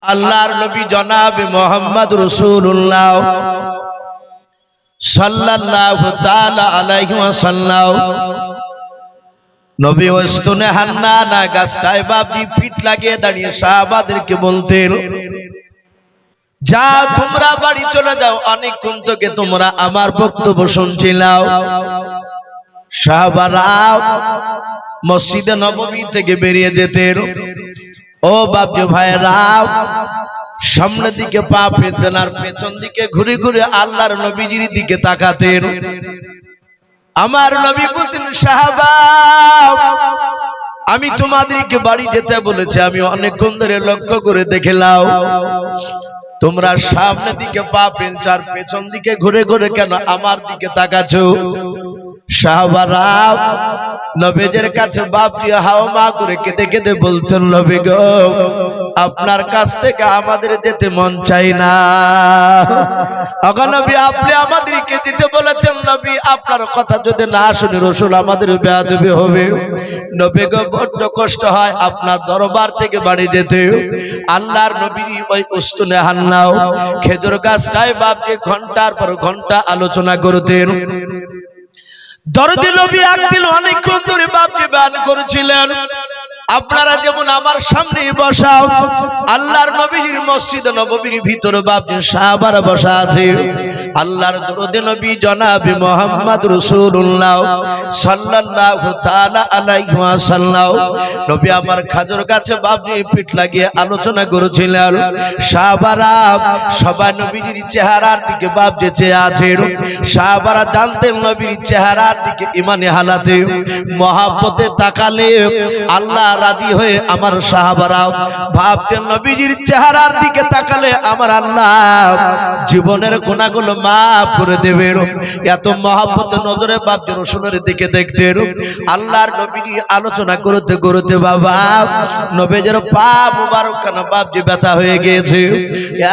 আল্লাহর নবী জনাবে মুহাম্মদ রাসূলুল্লাহ সাল্লাল্লাহু তাআলা আলাইহি ওয়াসাল্লাম নবী ওয়াস্তনে হান্নানা গাছটায় বাবজি পিঠ লাগিয়ে দাঁড়িয়ে সাহাবাদেরকে বলতেন, যা তোমরা বাড়ি চলে যাও, অনেকক্ষণ থেকে তোমরা আমার বক্তব্য শুনছিলাও। সাহাবারা মসজিদে নববী থেকে বেরিয়ে যেতেন। ও বাপজি ভাইরা, সামনের দিকে পা ফেলতেন আর পেছন দিকে ঘুরে ঘুরে আল্লাহর নবীজির দিকে তাকাতেন। আমার নবী বলতেন, সাহাবা, আমি তোমাদেরকে বাড়ি যেতে বলেছি, আমি অনেকক্ষণ ধরে লক্ষ্য করে দেখলাম তোমরা সামনের দিকে পা ফেলছো আর পেছন দিকে ঘুরে ঘুরে কেন আমার দিকে তাকাছো? সাহাবারা নবীজির কাছে বাপজি হাওমা করে কেঁদে কেঁদে বলতেন, নবী গো, আপনার কাছ থেকে আমাদের যেতে মন চাই না। আগা নবী, আপনি আমাদেরকে যেতে বলেছেন, নবী আপনার কথা যদি না শুনি রাসূল আমাদের বেয়াদবি হবে। নবী গো, বড্ড কষ্ট হয় আপনার দরবার থেকে বাড়ি যেতে। আল্লাহর নবী ওই উস্তুনে হান্নাও খেজুর গাছটায় বাপজি ঘন্টার পর ঘন্টা আলোচনা করতেন। দরদি নবী একদিন অনেকক্ষণ ধরে বাপজি বয়ান করেছিলেন। আপনারা যেমন আমার সামনে বসাও, আল্লাহর নবীর মসজিদ নববীর ভিতরে বাপজি সাহাবারা বসা আছে। আল্লাহর দরদি নবী জনাবে মুহাম্মদ রাসূলুল্লাহ সাল্লাল্লাহু তাআলা আলাইহি ওয়াসাল্লাম নবী আমার খাজুর গাছে বাপজি পিঠ লাগিয়ে আলোচনা করেছিলেন। সাহাবারা সবাই নবীর চেহারার দিকে বাপজি চেয়ে আছেন। সাহাবারা জানতেন নবীর চেহারার দিকে ইমানে হালাতে মহব্বতে তাকালে আল্লাহ রাজি হয়ে আমার সাহাবারা ভাবতেন নবীজির চেহারার দিকে তাকালে আমার আল্লাহ জীবনের গুনাহগুলো মাফ করে দেবেন। এত মহব্বত নজরে বাপজি রাসূলের দিকে দেখতেন। আল্লাহর নবীজি আলোচনা করতে করতে বাবা নবীজির পা মুবারক খানা বাপজি ব্যথা হয়ে গিয়েছে।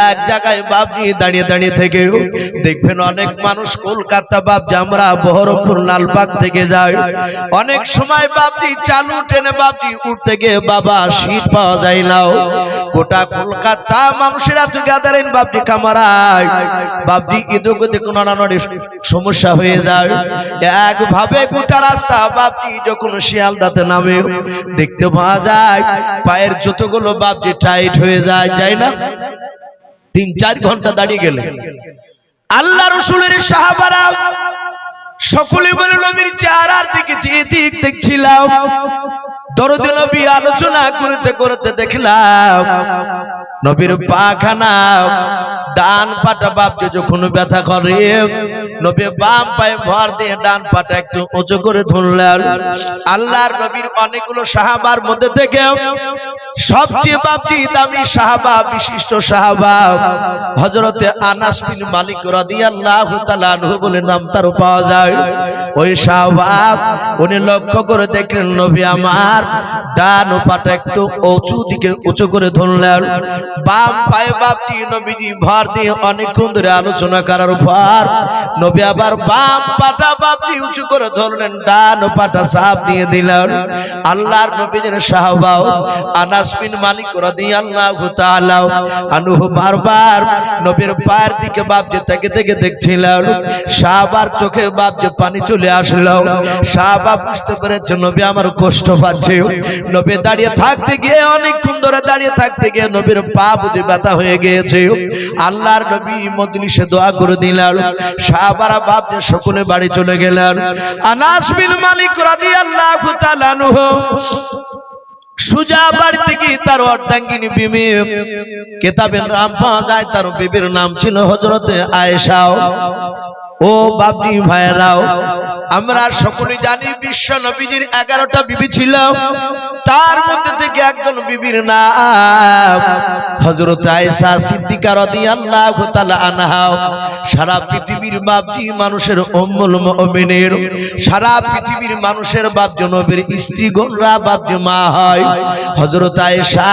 এক জায়গায় বাপজি দাঁড়িয়ে দাঁড়িয়ে থেকে দেখবেন অনেক মানুষ কলকাতা বাপজি আমরা বহরমপুর লালবাগ থেকে যাই, অনেক সময় বাপজি চালু ট্রেনে বাপজি উঠতে গিয়ে বাবা সিট পাওয়া যায় না। গোটা কলকাতা মানুষেরা তো গ্যাদারিং বাপজি কামারায় বাপজি ইদোগতে কোনো নানারি সমস্যা হয়ে যায়। একভাবে গোটা রাস্তা বাপজি যখন শিয়ালদাতে নামে দেখতে পাওয়া যায় পায়ের জুতোগুলো বাপজি টাইট হয়ে যায়, যায় না? ৩-৪ ঘন্টা দাঁড়িয়ে গেলে আল্লাহ রাসূলের সাহাবারা সকলে বলে নবীর চেহারার দিকে চেয়ে চেয়ে দেখছিলাম। দরদি নবী আলোচনা করতে করতে দেখলাম নবীর পাখানা ডান পাটা বাপজি যখন ব্যথা করে নবী বাম পায়ে ভর দিয়ে ডান পাটা একটু উঁচু করে ধরলেন। আল্লাহর নবীর অনেকগুলো সাহাবার মধ্যে থেকে সবচেয়ে বাপজি দামি সাহাবা, বিশিষ্ট সাহাবা হযরতে আনাস বিন মালিক রাদিয়াল্লাহু তাআলা আনহু বলে নাম তার পাওয়া যায়। ওই সাহাবা উনি লক্ষ্য করে দেখলেন নবী আমার ডান পাটা একটু উঁচু করে ধরলেন। বাম পায়ে বাপজি নবীজি ভর দিয়ে অনেকক্ষণ ধরে আলোচনা করার পর নবী আবার বাম পাটা বাপজি উঁচু করে ধরলেন, ডান পাটা চাপ দিয়ে দিলেন। আল্লাহর নবীর সাহাবা আনাস বিন মালিক রাদিয়াল্লাহু তাআলা আনহু বারবার নবীর পায়ের দিকে বাপজি থেকে থেকে দেখছিলেন। সাহাবার চোখে বাপজি পানি চলে আসলো। সাহাবা বুঝতে পেরেছে নবী আমার কষ্ট পাচ্ছে। নবী দাঁড়িয়ে থাকতে গিয়ে অনেকক্ষণ ধরে দাঁড়িয়ে থাকতে গিয়ে নবীর পা বুঝে ব্যথা হয়ে গিয়েছে। আল্লাহর নবী মজলিসে দোয়া করে দিলেন। সাহাবারা বাপজি সকলে বাড়ি চলে গেলেন। আনাস বিন মালিক রাদিয়াল্লাহু তাআলা আনহু সুজা বাড়ি থেকে তার অর্ধাঙ্গিনী বিবি কিতাবের নাম পাওয়া যায়, তার বিবির নাম ছিল হযরতে আয়েশা। ও বাপজি ভাইরাও, আমরা সকলে জানি বিশ্ব নবীজির 11টা বিবি ছিল, তার মধ্যে থেকে একজন বিবির নাম হযরত আয়েশা সিদ্দিকা রাদিয়াল্লাহু তাআলা আনহা। সারা পৃথিবীর বাপজি মানুষের উম্মুল মুমিনিন, সারা পৃথিবীর মানুষের বাপজি নবীর স্ত্রী গণরা বাপজি মা হয়। হযরত আয়েশা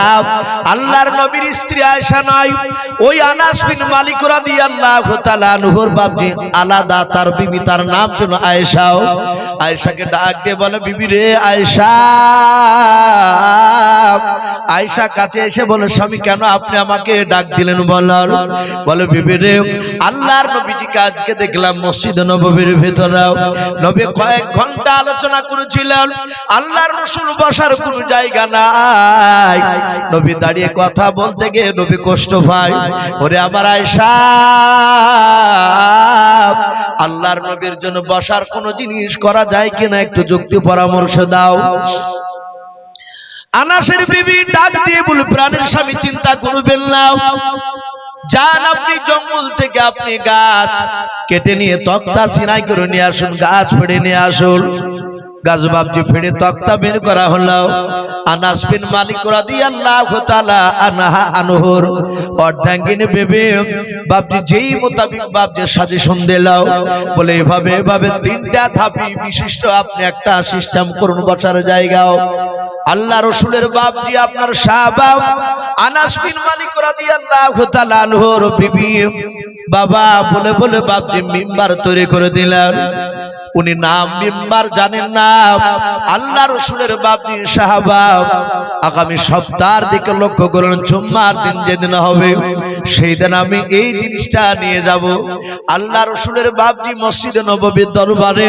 আল্লাহর নবীর স্ত্রী আয়েশা নয়, ওই আনাস বিন মালিক রাদিয়াল্লাহু তাআলা আনহুর বাপজি আলাদা তার বিবি, তার নাম ছিল আয়েশা। খাও। আয়েশাকে ডাক দিয়ে বলে বিবি রে আয়েশা। আয়েশা কাছে এসে বলে স্বামী কেন আপনি আমাকে ডাক দিলেন বলার? বলে বিবি রে আল্লাহর নবীজিকে আজকে দেখলাম মসজিদে নববীর ভিতরে নবী কয়েক ঘন্টা আলোচনা করেছিলেন, আল্লাহর রাসূল বসার কোনো জায়গা নাই, নবী দাঁড়িয়ে কথা বলতে গিয়ে নবী কষ্ট পায়। ওরে আমার আয়েশা, আল্লাহর নবীর জন্য বসার কোন জিনিস করা যায় কিনা একটু যুক্তি পরামর্শ দাও। আনাসের বিবি ডাক দিয়ে বলে প্রাণের স্বামী চিন্তা করবেন না, যান আপনি জঙ্গল থেকে আপনি গাছ কেটে নিয়ে তক্তা ছিনাই করে নিয়ে আসুন, গাছ ফেড়ে নিয়ে আসুন। গাছ বাবজি ফেড়ে তক্তা বের করা হলো। আনাস বিন মালিক রাদিয়াল্লাহু তাআলা আনহুর অর্ধাঙ্গিনী বেবি বাবজি যেই মোতাবিক বাবজি সাজেশন দিলাও, বলে এভাবে এভাবে তিনটা ধাপি বিশিষ্ট আপনি একটা সিস্টেম করুন বসার জায়গাও। আল্লাহ রাসূলের বাবজি আপনার সাহাবা আনাস বিন মালিক রাদিয়াল্লাহু তাআলা আনহুর বিবি বাবা বলে বলে বাবজি মিম্বার তৈরি করে দিলেন। উনি নাম মিম্বার জানেন না, আল্লাহ রাসূলের বাবজি সাহাবা আগামী সপ্তাহের দিকে লক্ষ্য করুন, জুম্মার দিন যেদিন হবে সেই দিন আমি এই জিনিসটা নিয়ে যাব। আল্লাহ রাসূলের বাবজি মসজিদে নববীর দরবারে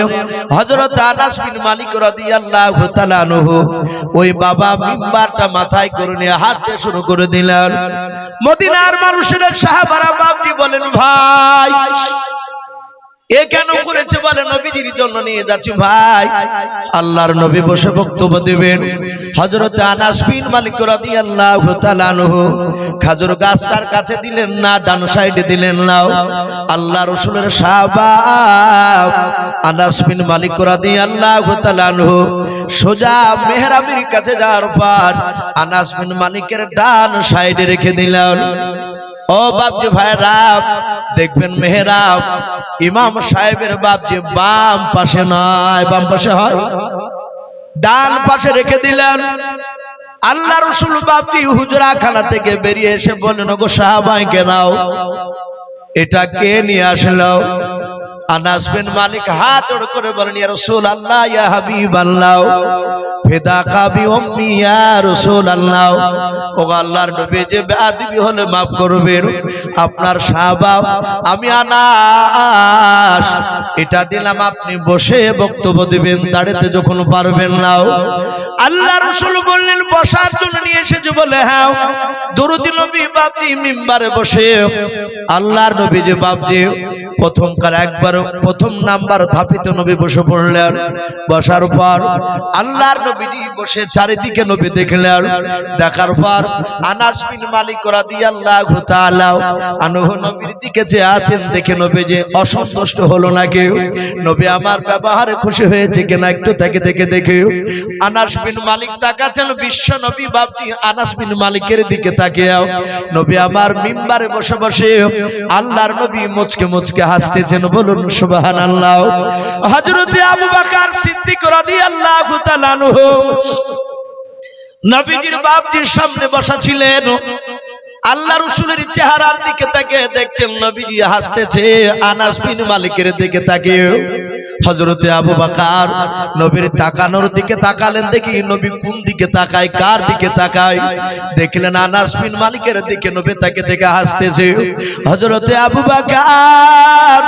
হযরত আনাস বিন মালিক রাদিয়াল্লাহু তাআলা আনহু ওই বাবা মিম্বারটা মাথায় করে নিয়ে হাঁটতে শুরু করে দিলেন। মদিনার মানুষের সাহাবারা বাবজি বলেন ভাই এ কেন করেছে? বলে নবীজির জন্য নিয়ে যাচ্ছি ভাই। আল্লাহর নবী বসে বক্তব্য দিবেন। হযরত আনাস বিন মালিক রাদিয়াল্লাহু তাআলা আনহু খেজুর গাছটার কাছে দিলেন না, ডান সাইডে দিলেন না। আল্লাহ রাসূলের সাহাবা আনাস বিন মালিক রাদিয়াল্লাহু তাআলা আনহু সোজা মেহরাবের কাছে যাওয়ার পর আনাস বিন মালিকের ডান সাইডে রেখে দিলেন। ও বাপজি ভাইরা দেখবেন মেহরাব ইমাম সাহেবের বাপজি বাম পাশে নয়, বাম পাশে হয়, ডান পাশে রেখে দিলেন। আল্লাহ রাসূল বাপজি হুজরা খানা থেকে বেরিয়ে এসে বললেন ওগো সাহাবায়ে নাও, এটা কে নিয়ে আসলো? আনাস বিন মালিক হাত জোড় করে বলেন ইয়া রাসূলুল্লাহ ইয়া হাবিবাল্লাহ ফিদাকা বি উম্মি ইয়া রাসূলুল্লাহ। ও আল্লাহর নবী যে বেয়াদবি হলে maaf করবেন, আপনার সাহাবা আমি আনাস এটা দিলাম, আপনি বসে বক্তব্য দিবেন, দাঁড়াতে যখন পারবেন না। আল্লাহ রাসূল বললেন বসার জন্য নিয়ে এসেছে, বলে হ্যাঁ। দরুদ নবী বাপজি মিম্বারে বসে আল্লাহর নবী যে বাপজি প্রথমকার একবার প্রথম নাম্বার ধাপিতে নবী বসে পড়লেন। বসার পর আল্লাহর নবীজি বসে চারিদিকে নবী দেখলেন। দেখার পর আনাস বিন মালিক রাদিয়াল্লাহু তাআলা আনহু নবীর দিকে যে আছেন দেখে নবী যে অসন্তুষ্ট হলো না কেউ, নবী আমার ব্যবহারে খুশি হয়েছে কিনা একটু তাকে দেখে আনাস বিন মালিক তাকাচ্ছেন। বিশ্ব নবী বাপজি আনাস বিন মালিকের দিকে তাকিয়ে নবী আমার মিম্বারে বসে বসে আল্লাহর নবী মুচকে মুচকে হাসতেছেন। বলুন সুবহানাল্লাহ। হযরত আবু বকর সিদ্দিক রাদিয়াল্লাহু তাআলা আনহু নবীজির বাপজির সামনে বসা ছিলেন। আল্লাহ রাসূলের চেহারার দিকে তাকিয়ে দেখছেন নবীজি হাসতেছে, আনাস বিন মালিকের দিকে তাকিয়ে হযরত আবু বকর নবীর তাকানোর দিকে তাকালেন। দেখি নবী কোন দিকে তাকায়, কার দিকে তাকায়, দেখলেন আনাস বিন মালিকের দিকে নবী তাকে দেখে হাসতেছে। হযরত আবু বকর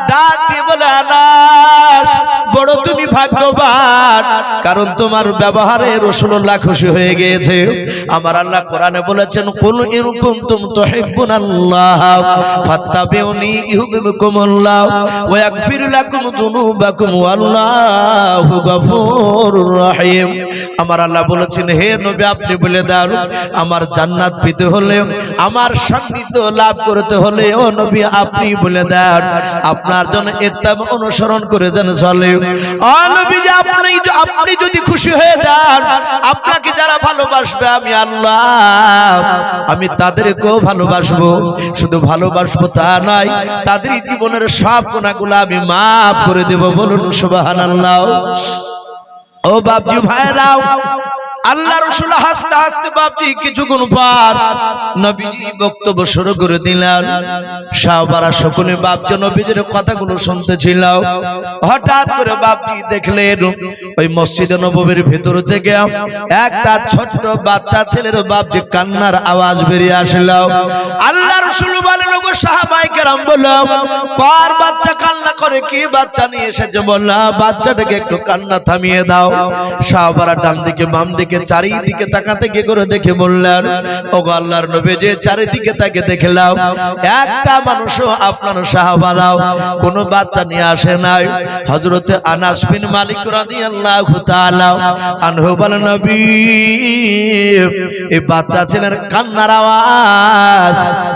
ডাক দিয়ে বলে আনাস বড় তুমি ভাগ্যবান, কারণ তোমার ব্যবহারে রাসূলুল্লাহ খুশি হয়ে গিয়েছে। আমার আল্লাহ কোরআনে বলেছেন কুল ইন কুনতুম তুহিব্বুনাল্লাহ ফাত্তাবিউনি ইউহিব্বুকুমুল্লাহ ওয়া ইয়াগফির লাকুম যুনুবাকুম ওয়াল্লাহু গফুরুর রহিম। আমার আল্লাহ বলেছেন হে নবী আপনি বলে দেন আমার জান্নাত পেতে হলে, আমার সান্নিধ্য লাভ করতে হলে ও নবী আপনি বলে দেন আপনার জন্য ইত্তেবা অনুসরণ করে যেন চলে। ও নবী আপনি যদি খুশি হয়ে যান, আপনাকে যারা ভালোবাসবে আমি আল্লাহ আমি তাদেরকেও ভালোবাসবো। শুধু ভালোবাসবো তা নয়, তাদের জীবনের সব গুনাহগুলো আমি maaf করে দেব। বলুন সুবহানাল্লাহ। ও বাপজি ভাইরাও আল্লাহ রাসূল হাসতে হাসতে বাপজি কিছুক্ষণ পর নবীজি বক্তব্য শুরু করে দিলেন। সাহাবারা সকলে বাপজি নবীজির কথাগুলো শুনতেছিল। হঠাৎ করে বাপজি দেখলেন ওই মসজিদে নববীর ভিতর থেকে একটা ছোট্ট বাচ্চা ছেলের বাপজি কান্নার আওয়াজ বেরিয়ে আসলো। আল্লাহ রাসূল বলেন, ওগো সাহাবায়ে কেরাম বলো, কার বাচ্চা কান্না করে, কি বাচ্চা নিয়ে এসেছে? বললা বাচ্চাটাকে একটু কান্না থামিয়ে দাও। সাহাবারা ডান দিকে বাম দিকে চারিদিকে তাকাতে গিয়ে করে দেখে বললেন, ওগো আল্লাহর নবী, যে চারিদিকে তাকে দেখলাম একটা মানুষও আপনার সাহাবারাও কোনো বাচ্চা নিয়ে আসে নাই। হযরত আনাস বিন মালিক রাদিয়াল্লাহু তাআলা আনহু বলেন, নবী এই বাচ্চা ছেলের কান্নার আওয়াজ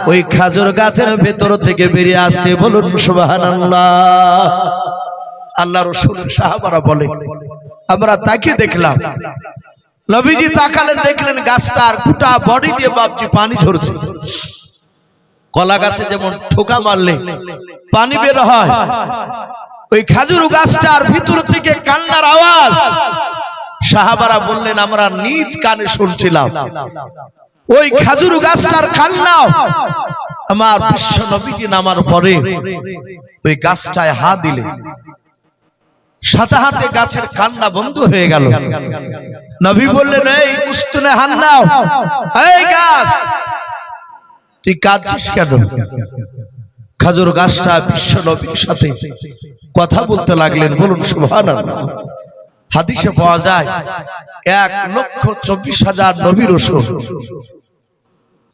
ওই খেজুর গাছের ভেতর থেকে বেরিয়ে আসছে। বলুন সুবহানাল্লাহ। আল্লাহ রাসূলের সাহাবারা বলে, আমরা তাকে দেখলাম। নবীজি তাকালেন, দেখলেন গাছটার গোটা বডি দিয়ে বাপজি পানি ঝরছে। কলা গাছে যেমন ঠোকা মারলে পানি বের হয়, ওই খেজুর গাছটার ভিতর থেকে কান্নার আওয়াজ। সাহাবারা বললেন, আমরা নিজ কানে শুনছিলাম। ওই খেজুর গাছটার কান্না আমার বিশ্ব নবীজি নামার পরে ওই গাছটায় হাত দিলে সাথে হাতে গাছের কান্না বন্ধ হয়ে গেল। নবী বললেন, এই উস্তুনে হাত নাও, এই গাছ তুই কাঁদছিস কেন? খেজুর গাছটা বিশ্ব নবীর সাথে কথা বলতে লাগলেন। বলুন সুবহানাল্লাহ। হাদিসে পাওয়া যায় 1,24,000 নবী রাসূল।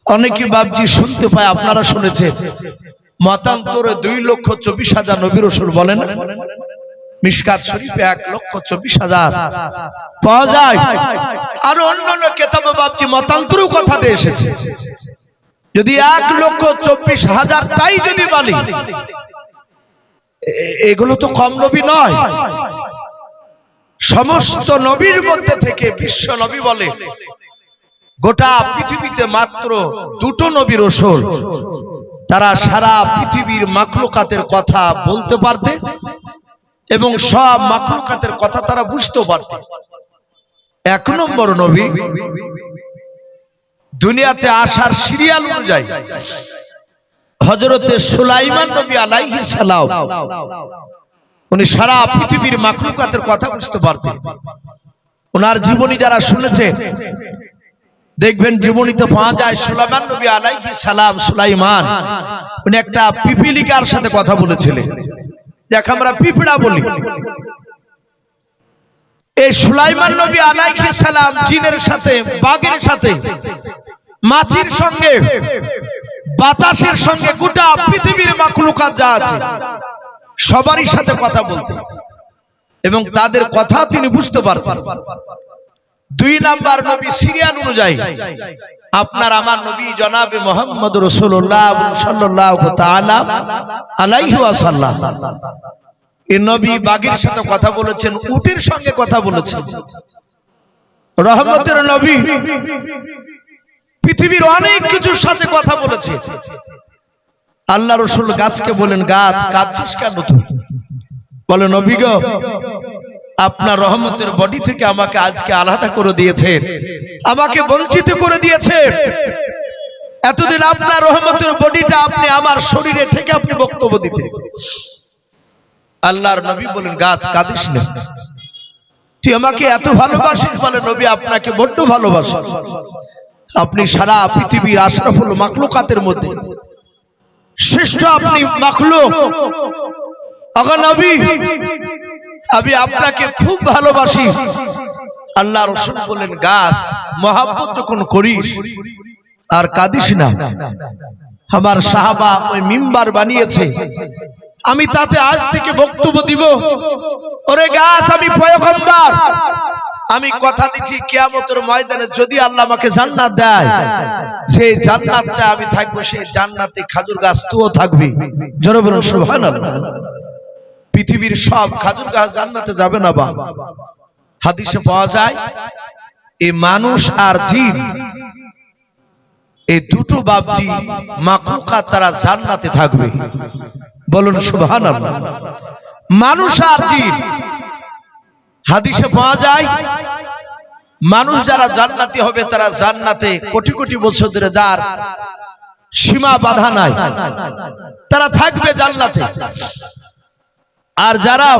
অনেকে বাপজি শুনতে পায়, আপনারা শুনেছেন মতান্তরে 2,24,000 নবী রাসূল বলেন। মিশকাত শরীফে 1,24,000 পাওয়া যায়। আর অন্যান্য কিতাবে বাপজি মতান্তরেও কথাটা এসেছে। যদি 1,24,000টাই যদি বলি, এগুলো তো কম নবী নয়। সমস্ত নবীর মধ্যে থেকে বিশ্ব নবী বলে গোটা পৃথিবীতে মাত্র 2টো নবী রাসূল, তারা সারা পৃথিবীর মাখলুকাতের কথা বলতে পারতেন এবং সব মাখলুকাতের কথা তারা বুঝতে পারতেন। 1 নম্বর নবী দুনিয়াতে আসার সিরিয়াল অনুযায়ী হযরতে সুলাইমান নবী আলাইহিস সালাম। উনি সারা পৃথিবীর মাখলুকাতের কথা বুঝতে পারতেন। ওনার জীবনী যারা শুনেছে দেখবেন জীবনীতে পাওয়া যায় সুলাইমান নবী আলাইহিস সালাম, সুলাইমান উনি একটা পিপিলিকার সাথে কথা বলেছিলেন, যাকে আমরা পিঁপড়া বলি। এই সুলাইমান নবী আলাইহিস সালাম জিনের সাথে, বাঘের সাথে, মাছির সঙ্গে, বাতাসের সঙ্গে, গোটা পৃথিবীর মাখলুকাত যা আছে সবারই সাথে কথা বলতেন এবং তাদের কথা তিনি বুঝতে পারতেন। 2 নাম্বার নবী সিরিয়াল অনুযায়ী আপনার আমার নবী জনাবে মুহাম্মদ রাসূলুল্লাহ সাল্লাল্লাহু তাআলা আলাইহি ওয়াসাল্লাম। এই নবী বাঘের সাথে কথা বলেছেন, উটের সঙ্গে কথা বলেছেন। রহমতের নবী পৃথিবীর অনেক কিছুর সাথে কথা বলেছে। আল্লাহ রাসূল গাছকে বলেন, গাছ কাঁদছিস কেন তুই? বলে, নবী গো, আপনার রহমতের বডি থেকে আমাকে আজকে আলাদা করে দিয়েছে, আমাকে বঞ্চিত করে দিয়েছে। এতদিন আপনার রহমতের বডিটা আপনি আমার শরীরে থেকে আপনি বক্তব্য দিতেন। আল্লাহর নবী বলেন, গাছ কাঁদিস না, তুই আমাকে এত ভালোবাসিস। বলে, নবী আপনাকে বড্ড ভালোবাসি, আপনি সারা পৃথিবীর আশরাফুল মাখলুকাতের মধ্যে শ্রেষ্ঠ আপনি মাখলুক। আগা নবী, আমি আপনাকে খুব ভালোবাসি। আল্লাহ রাসূল বলেন, গাছ মহব্বত যখন করিস আর কাঁদিস না। আমার সাহাবা ওই মিম্বার বানিয়েছে, আমি তাতে আজ থেকে বক্তব্য দিব। ওরে গাছ, আমি পয়গম্বর, আমি কথা দিচ্ছি কিয়ামতের ময়দানে যদি আল্লাহ আমাকে জান্নাত দেয়, সেই জান্নাতটা আমি থাকবো, সেই জান্নাতে খেজুর গাছ তুইও থাকবি। জোরে বলুন সুবহানাল্লাহ। পৃথিবীর সব খেজুর গাছ জান্নাতে যাবে না। বা হাদিসে পাওয়া যায় এই মানুষ আর জিন, এই দুটো বাপজি মাখলুকাত তারা জান্নাতে থাকবে। বলুন সুবহানাল্লাহ। মানুষ আর জিন, হাদিসে পাওয়া যায় মানুষ যারা জান্নাতি হবে তারা জান্নাতে কোটি কোটি বছর ধরে যার সীমা বাধা নাই তারা থাকবে জান্নাতে। আর যারা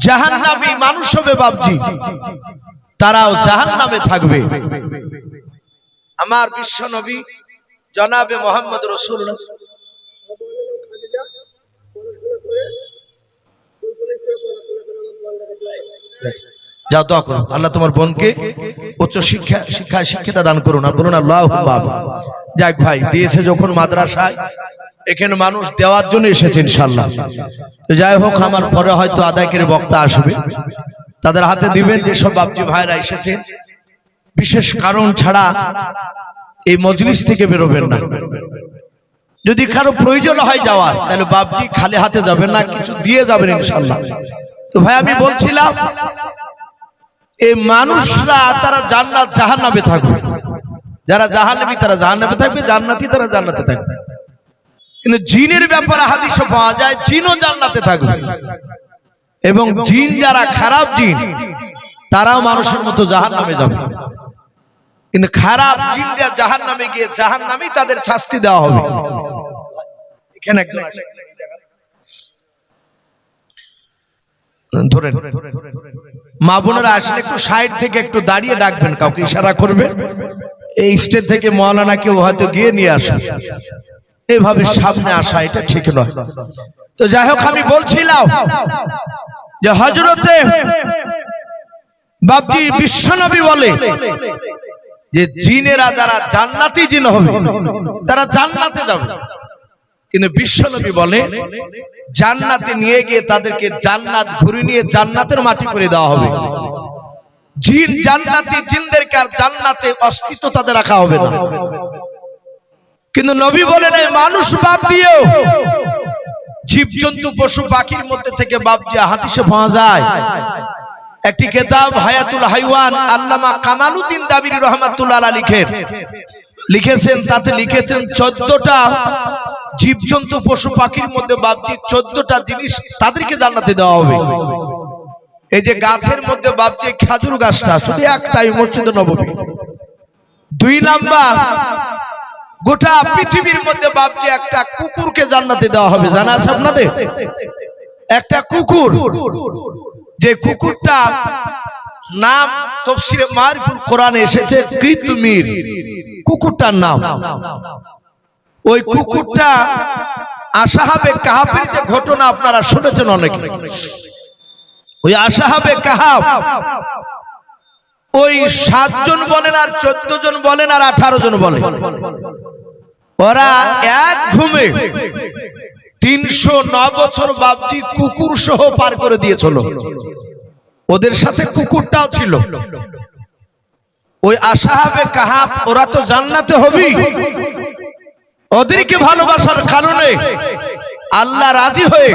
জাহান্নামী মানুষ হবে বাপজি, তারাও জাহান্নামে থাকবে। আমার বিশ্ব নবী জনাবে মোহাম্মদ রাসূলুল্লাহ যাও দোয়া করুন, আল্লাহ তোমার বোনকে উচ্চ শিক্ষায় শিক্ষিতা দান করুন। আর বলুন আল্লাহুম্মা আমিন। যাক ভাই, দিয়েছে যখন মাদ্রাসায়, এখানে মানুষ দেওয়ার জন্য এসেছে ইনশাআল্লাহ। তো যাই হোক, আমার পরে হয়তো আদায়কারী বক্তা আসবে, তাদের হাতে দিবেন। যেসব বাপজি ভাইরা এসেছেন বিশেষ কারণ ছাড়া এই মজলিস থেকে বেরোবেন না। যদি কারো প্রয়োজন হয় যাওয়ার, তাহলে বাপজি খালি হাতে যাবেন না, কিছু দিয়ে যাবেন ইনশাআল্লাহ। তো ভাই আমি বলছিলাম, এই মানুষরা তারা জান্নাত জাহান্নামে থাকবে। যারা জাহান্নামী তারা জাহান্নামে থাকবে, জান্নাতি তারা জান্নাতে থাকবে। কিন্তু জিনের ব্যাপারে হাদিসে পাওয়া যায় জিনও জান্নাতে থাকবে, এবং জিন যারা খারাপ জিন তারাও মানুষের মতো জাহান্নামে যাবে। কিন্তু খারাপ জিনরা জাহান্নামে গিয়ে জাহান্নামী তাদের শাস্তি দেওয়া হবে। এখানে একজন ধরেন, মা বোনেরা আসলে একটু সাইড থেকে একটু দাঁড়িয়ে ডাকবেন, কাউকে ইশারা করবেন। এই স্টেজ থেকে মাওলানা কেউ হয়তো গিয়ে নিয়ে আসে, এইভাবে সামনে আসা এটা ঠিক নয়। তো যাই হোক, আমি বলছিলাম যে হযরতে বাপজি বিশ্বনবী বলে যে জিনেরা যারা জান্নাতি জিন হবে তারা জান্নাতে যাবে। কিন্তু বিশ্বনবী বলে জান্নাতে নিয়ে গিয়ে তাদেরকে জান্নাত ঘুরে নিয়ে জান্নাতের মাটি করে দেওয়া হবে। জিন জান্নাতি জিনদেরকে আর জান্নাতে অস্তিত্ব তাদের রাখা হবে না। কিন্তু নবী বলেন এই মানুষ বাদ দিয়েও জীবজন্তু পশু পাখির মধ্যে থেকে বাপজি হাদিসে পাওয়া যায়। একটি কিতাব হায়াতুল হাইওয়ান আল্লামা কামালউদ্দিন দাবিরি রহমাতুল্লাহ আলাইহি লিখেছেন, তাতে লিখেছেন 14টা জীবজন্তু পশু পাখির মধ্যে বাপজি 14টা জিনিস তাদেরকে জান্নাতে দেওয়া হবে। এই যে গাছের মধ্যে বাপজি খেজুর গাছটা শুধু একটাই, মসজিদে নববী। 2 নাম্বার, গোটা পৃথিবীর মধ্যে বাপজি একটা কুকুরকে জান্নাতে দেওয়া হবে। জানা আছে আপনাদের? একটা কুকুর, যে কুকুরটা নাম তাফসীরে মারিফুল কোরআনে এসেছে কিতমির, কুকুরটার নাম। ওই কুকুরটা আসহাবে কাহাফের যে ঘটনা আপনারা শুনেছেন অনেকে, ওই আসহাবে কাহাফ ওই 7 জন বলেন আর 14 জন বলেন আর 18 জন বলেন, ওরা এক ঘুমে 309 বছর বাপজি কুকুর সহ পার করে দিয়েছিল। ওদের সাথে কুকুরটাও ছিল। ওই আসহাবে কাহাফ ওরা তো জান্নাতে হবে, ওদেরকে ভালোবাসার কারণে আল্লাহ রাজি হয়ে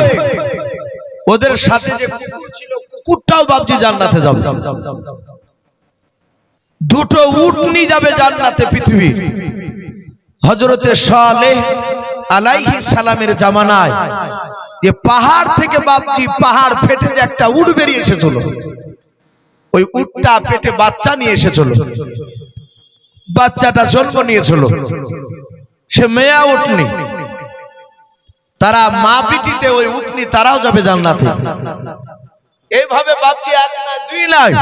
ওদের সাথে যে কুকুর ছিল কুকুরটাও বাপজি জান্নাতে যাবে। 2টো উটনি যাবে জান্নাতে পৃথিবী। হযরতে সালেহ আলাইহিস সালামের জামানায় যে পাহাড় থেকে বাপজি পাহাড় ফেটে যে একটা উট বেরিয়ে এসেছিল, ওই উটটা পেটে বাচ্চা নিয়ে এসেছিল। বাচ্চাটা জন্ম নিয়েছিল, সে মেয়া উটনি। তারা মা পিটিতে ওই উটনি তারাও যাবে জান্নাতে। এইভাবে বাপজি 1 না 2 নয়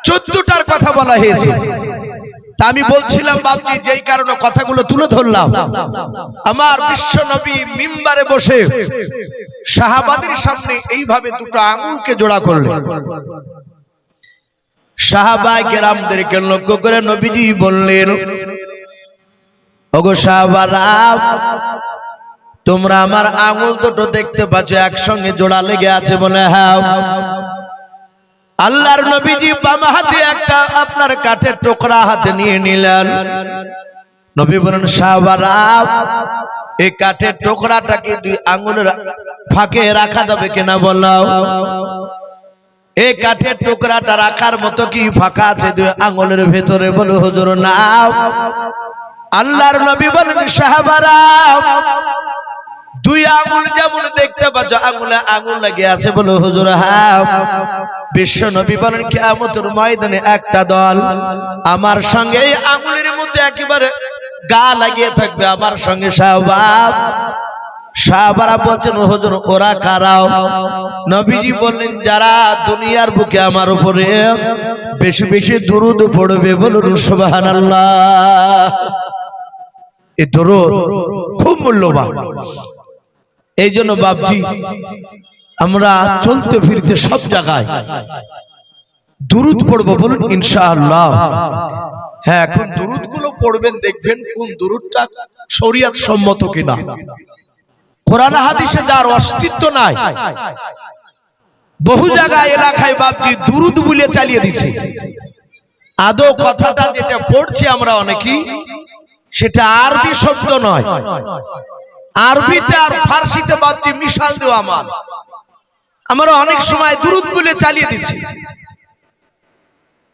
14টার কথা বলা হয়েছে। তা আমি বলছিলাম বাপজি, যেই কারণে কথাগুলো তুলে ধরলাম, আমার বিশ্ব নবী মিম্বারে বসে সাহাবাদের সামনে এইভাবে 2টো আঙ্গুলকে জোড়া করলেন। সাহাবায়ে কেরামদেরকে লক্ষ্য করে নবীজি বললেন, ওগো সাহাবারা, তোমরা আমার আঙ্গুল দুটো দেখতে পাচ্ছ একসঙ্গে জোড়া লেগে আছে? বলে হ্যাঁ। আল্লাহর নবীজি বাম হাতে একটা আপনার কাঠের টুকরা হাতে নিয়ে নিলেন। নবী বলেন, সাহাবারা, এই কাঠের টুকরাটাকে 2 আঙ্গুলের ফাঁকে রাখা যাবে কিনা বলো? এই কাঠের টুকরাটা রাখার মতো কি ফাঁকা আছে 2 আঙ্গুলের ভেতরে? বলো হুজুর না। আল্লাহর নবী বলেন, সাহাবারা, 2 আঙ্গুল যেমন দেখতে পাচ্ছ আঙ্গুলে আঙ্গুল লেগে আছে? বলো হুজুর হ্যাঁ। বিশ্ব নবী বলেন কিয়ামতের ময়দানে একটা দল আমার সঙ্গে এই আঙ্গুলের মধ্যে একেবারে গা লাগিয়ে থাকবে আমার সঙ্গে। সাহাবারা বলছেন হুজুর ওরা কারাও? নবীজি বললেন যারা দুনিয়ার বুকে আমার উপরে বেশি বেশি দুরূদ পড়বে। বলুন সুবহানাল্লাহ। এই দুরূদ খুব মূল্যবান। এই জন্য বাপজি আমরা চলতে ফিরতে সব জায়গায় দুরূদ পড়বো। বলুন ইনশাআল্লাহ। হ্যাঁ, এখন দুরূদ গুলো পড়বেন, দেখবেন কোন দুরূদটা শরীয়ত সম্মত কিনা। কোরআন হাদিসে যার অস্তিত্ব নাই, বহু জায়গায় এলাকায় বাপজি দুরূদ বলে চালিয়ে দিছে। আদৌ কথাটা যেটা পড়ছি আমরা অনেকেই, সেটা আরবি শব্দ নয়, আরবিতে আর ফার্সিতে বাপজি মিশাল দেওয়া আমরা অনেক সময় দুরূদ বলে চালিয়ে দিচ্ছি।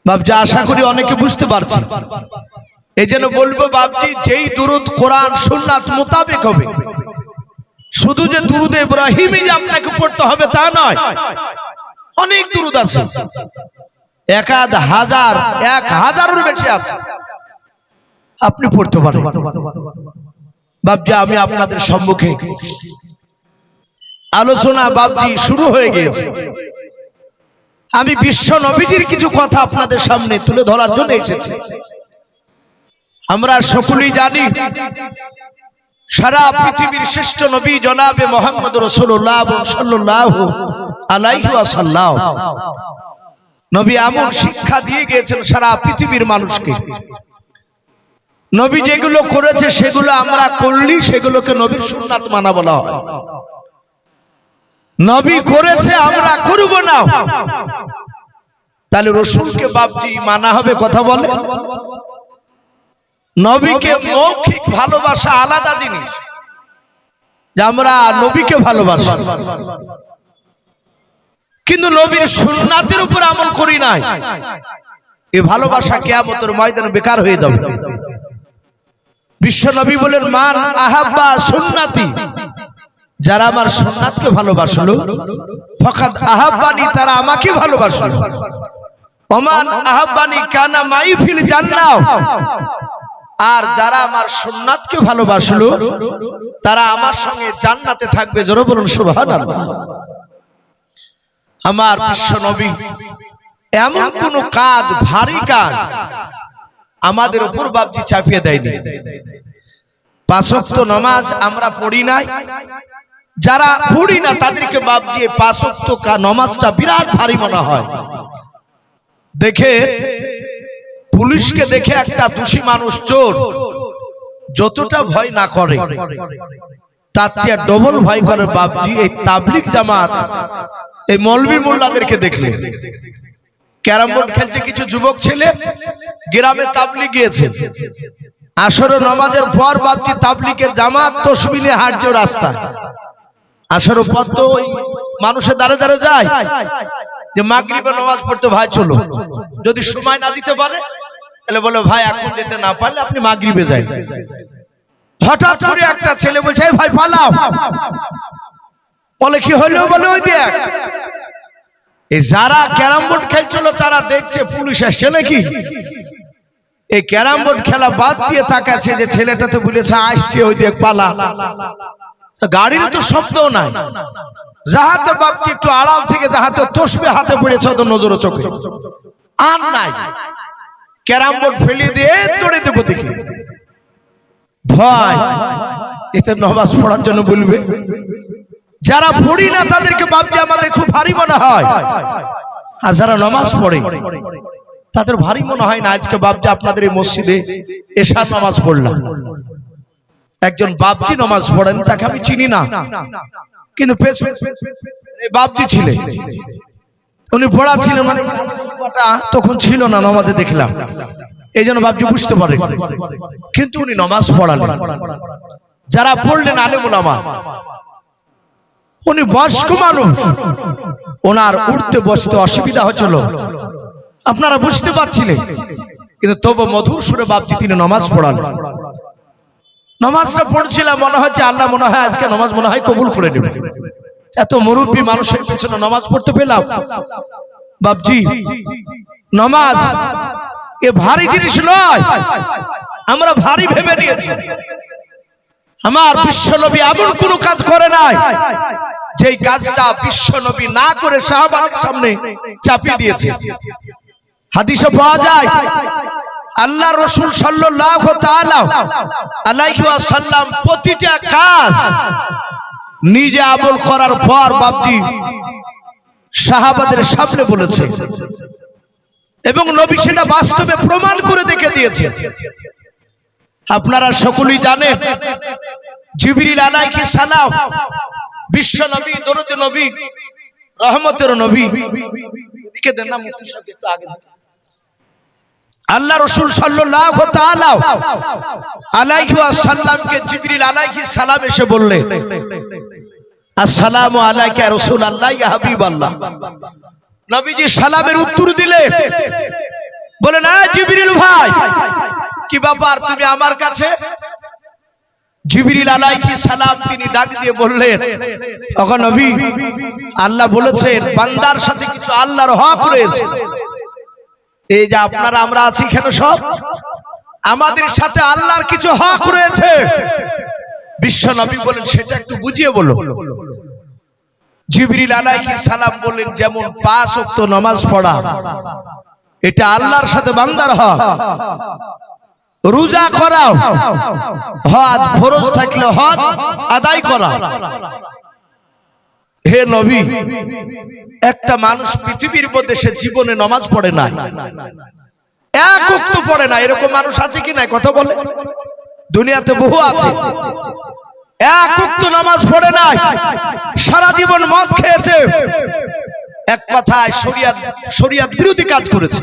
বাপজি আশা করি অনেকে বুঝতে পারছি। এই জন্য বলবো বাপজি, যেই দুরূদ কোরআন সুন্নাত মোতাবেক হবে, শুধু যে দুরূদে ইব্রাহিমই আপনাকে পড়তে হবে তা নয়, অনেক দুরূদ আছে, 1000-1000-এর বেশি আছে, আপনি পড়তে পারেন। বাপজি আমি আপনাদের সম্মুখে আলোচনা বাপজি শুরু হয়ে গিয়েছে। আমি বিশ্ব নবীজির কিছু কথা আপনাদের সামনে তুলে ধরার জন্য এসেছি। আমরা সকলেই জানি সারা পৃথিবীর শ্রেষ্ঠ নবী জনাবে মুহাম্মদ রাসূলুল্লাহ সাল্লাল্লাহু আলাইহি ওয়াসাল্লাম নবী এমন শিক্ষা দিয়ে গিয়েছেন সারা পৃথিবীর মানুষকে। নবী যেগুলো করেছে সেগুলো আমরা করলি সেগুলোকে নবীর সুন্নাত মানা বলা হয়। নবী করেছে আমরা করব না, তাহলে রাসূলকে বাপজি মানা হবে? কথা বলে। নবীকে মৌখিক ভালোবাসা আলাদা জিনিস, যে আমরা নবীকে ভালোবাসি কিন্তু নবীর সুন্নাতের উপর আমল করি নাই, এই ভালোবাসা কিয়ামতের ময়দানে বেকার হয়ে যাবে। বিশ্ব নবী বলেন মান আহাব্বা সুন্নাতি, যারা আমার সুন্নাতকে ভালোবাসলো, ফাকাদ আহাব্বানি, তারা আমাকে ভালোবাসলো। ওমান আহাব্বানি কানা মাই ফিল জান্নাহ, আর যারা আমার সুন্নাতকে ভালোবাসলো তারা আমার সঙ্গে জান্নাতে থাকবে। জোরে বলুন সুবহানাল্লাহ। আমার বিশ্ব নবী এমন কোন কাজ, ভারী কাজ আমাদের উপর বাপজি চাপিয়ে দেয়নি। 5 ওয়াক্ত নামাজ আমরা পড়ি নাই, যারা পড়ি না তাদেরকে বাপজি 5 ওয়াক্ত নামাজটা বিরাট ভারী মনে হয়। দেখে পুলিশকে দেখে একটা দোষী মানুষ, চোর, যতটা ভয় না করে তার চেয়ে ডবল ভয় করে বাপজি এই তাবলীগ জামাত, এই মৌলভী মোল্লাদেরকে দেখলে। ক্যারাম বোর্ড খেলছে কিছু যুবক ছেলে, গ্রামে তাবলীগ গিয়েছে, আসর নামাজের পর বাপজি তাবলীগের জামাত তসবিহ নিয়ে হাঁটছে রাস্তা। আসর পর তো ওই মানুষের দাঁড়ে দাঁড়ে যায় যে মাগরিবের নামাজ পড়তে, ভাই চলো, যদি সময় না দিতে পারে তাহলে বলে ভাই এখন যেতে না পারলে আপনি মাগরিবে যাই। হঠাৎ করে একটা ছেলে বলছে ভাই পালাও, বলে কি হলো? বলে ওই দেখ, এই যারা ক্যারাম বোর্ড খেলছিল তারা দেখছে পুলিশ আসছে নাকি, এই ক্যারাম বোর্ড খেলা বাদ দিয়ে তাকাচ্ছে যে ছেলেটা তো বলেছে আসছে, ওই দেখ পালা। গাড়ির তো শব্দও নাই, যাহাতে বাপজি একটু আড়াল থেকে যাহাতে তসবিহ হাতে পড়েছে ওদের নজর চোখে আর নাই, ক্যারাম বোর্ড ফেলিয়ে দিয়ে দৌড়ে দেবো দেখি। ভয়, এতে নামাজ পড়ার জন্য বলবে। যারা পড়ি না তাদেরকে বাপজি আমাদের খুব ভারী মনে হয়, আর যারা নামাজ পড়ে তাদের ভারী মনে হয় না। আজকে বাপজি আপনাদের এই মসজিদে এশার নামাজ পড়লাম, একজন বাপজি নামাজ পড়েন, তাকে আমি চিনি না, কিন্তু বাপজি ছিলেন, উনি পড়া ছিলেন, মানে তখন ছিল না নামাজে দেখলাম, এই জন্য বাপজি বুঝতে পারে, কিন্তু উনি নামাজ পড়ালেন। যারা পড়লেন আলেম উলামা, উনি বয়স্ক মানুষ, ওনার উঠতে বসতে অসুবিধা হচ্ছিল, আপনারা বুঝতে পারছিলেন, কিন্তু তবু মধুর সুরে বাপজি তিনি নামাজ পড়ালেন। নামাজটা পড়ছিলাম, মনে হচ্ছে আল্লাহ মনে হয় আজকে নামাজ মনে হয় কবুল করে নেবে। এত মুরব্বী মানুষের পেছনে নামাজ পড়তে পেলাম। বাপজি নামাজ এ ভারী জিনিস নয়, আমরা ভারী ভেবে নিয়েছি। আমার বিশ্বনবী এমন কোন কাজ করে নাই যেই কাজটা বিশ্বনবী না করে সাহাবাদের সামনে চাপিয়ে দিয়েছে। হাদিসে পাওয়া যায় আল্লাহ রাসূল সাল্লাল্লাহু তাআলা আলাইহি ওয়াসাল্লাম প্রতিটা কাজ নিজে আমল করার পর বাপজি সাহাবাদের সামনে বলেছে এবং নবী সেটা বাস্তবে প্রমাণ করে দেখে দিয়েছে। আপনারা সকলেই জানেন জিবরিল আলাইহিস সালাম বিশ্ব নবী, দরুদ নবী, রহমতের নবী, এদিকে দেন না মুফতি সাহেব একটু আগে দেখেন। আল্লাহ রাসূল সাল্লাল্লাহু তাআলা আলাইহি ওয়াসাল্লামকে জিবরিল আলাইহিস সালাম এসে বললেন আসসালামু আলাইকা ইয়া রাসূলুল্লাহ ইয়া হাবিবাল্লাহ। নবীজি সালামের উত্তর দিলেন, বলেন আ জিবরিল ভাই কি ব্যাপার তুমি আমার কাছে? জিবরিল আলাইহিস সালাম তিনি ডাক দিয়ে বললেন, ওগো নবী আল্লাহ বলেছেন বান্দার সাথে কিছু আল্লাহর হক রয়েছে। এই যে আপনারা আমরা আছি এখানে সব আমাদের সাথে আল্লাহর কিছু হক রয়েছে। বিশ্ব নবী বলেন সেটা একটু বুঝিয়ে বলো। জিবরিল আলাইহিস সালাম বললেন যেমন 5 ওয়াক্ত নামাজ পড়া এটা আল্লাহর সাথে বান্দার হক, রোজা করা, হজ ফরজ থাকলে হজ আদায় করা। হে নবী একটা মানুষ পৃথিবীর মধ্যে সে জীবনে নামাজ পড়ে না, এক ওয়াক্ত পড়ে না, এরকম মানুষ আছে কি নাই কথা বলে? দুনিয়াতে বহু আছে, এক ওয়াক্ত নামাজ পড়ে নাই, সারা জীবন মদ খেয়েছে, এক কথায় শরিয়ত বিরোধী কাজ করেছে,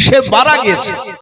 সে মারা গিয়েছে।